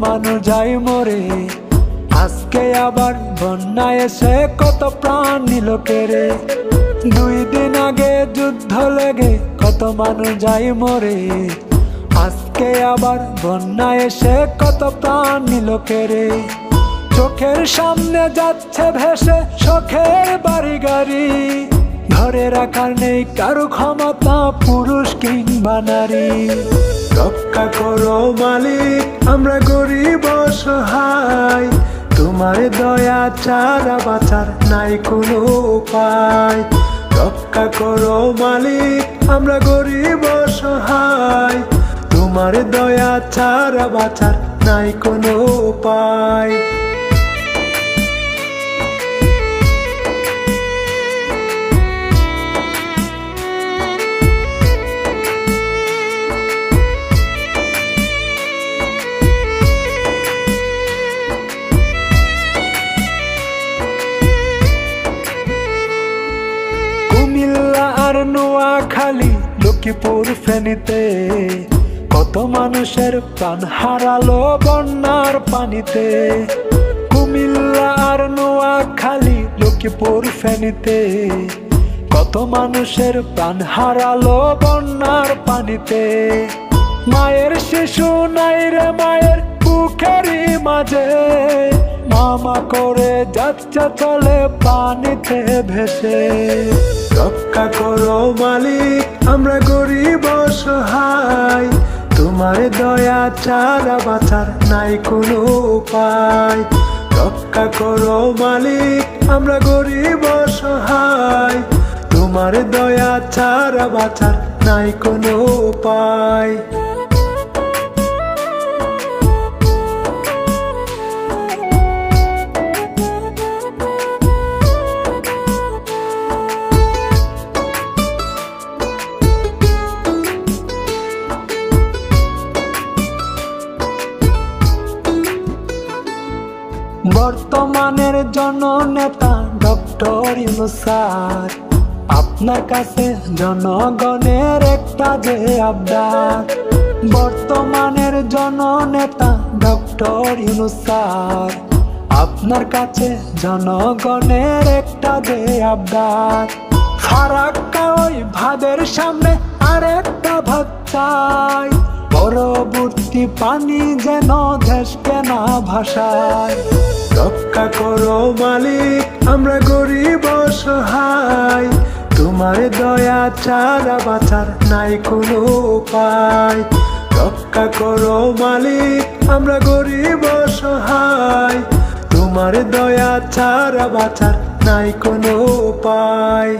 মানুষ যায় মরে। আজকে আবার বন্যা এসে কত প্রাণ নিল কেড়ে। 2 দিন আগে যুদ্ধ লেগে কত মানুষ যায় মরে। আজকে আবার বন্যা এসে কত প্রাণ নিল কেড়ে। চোখের সামনে যাচ্ছে ভেসে শখের বাড়ি গাড়ি। ধরে রাখার নেই কারো ক্ষমতা, পুরুষ কিংবা নারী। রক্ষা করো মালিক, আমরা গরিব অসহায়। তোমার দয়া ছাড়া বাঁচার নাই কোনো উপায়। রক্ষা করো মালিক, আমরা গরিব অসহায়। তোমার দয়া ছাড়া বাঁচার নাই কোনো উপায়। কুমিল্লা আর নোয়াখালী, লক্ষ্মীপুর ফেনীতে কত মানুষের প্রাণ হারালো বন্যার পানিতে। কুমিল্লা আর নোয়াখালী, লক্ষ্মীপুর ফেনীতে কত মানুষের প্রাণ হারালো বন্যার পানিতে। মায়ের শিশু নাই রে মায়ের বুকেরই মাঝে। মামা করে যাচ্ছে চলে পানিতে ভেসে। রক্ষা করো মালিক, আমরা গরিব অসহায়। তোমার দয়া ছাড়া বাঁচার নাই কোনো উপায়। রক্ষা করো মালিক, আমরা গরিব অসহায়। তোমার দয়া ছাড়া বাঁচার নাই কোনো উপায়। বর্তমানের জননেতা ডক্টর ইউনূস স্যার, আপনার কাছে জনগণের একটা যে আবদার। বর্তমানের জননেতা ডক্টর ইউনূস স্যার, আপনার কাছে জনগণের একটা যে আবদার। ফারাক্কা ওই ভাদের সামনে আরেকটা ভাত চাই। পরবর্তী পানি যেন দেশকে না ভাসায়। রক্ষা করো মালিক, আমরা গরিব অসহায়। তোমার দয়া ছাড়া বাঁচার নাই কোনো উপায়। রক্ষা করো মালিক, আমরা গরিব অসহায়। তোমার দয়া ছাড়া বাঁচার নাই কোনো উপায়।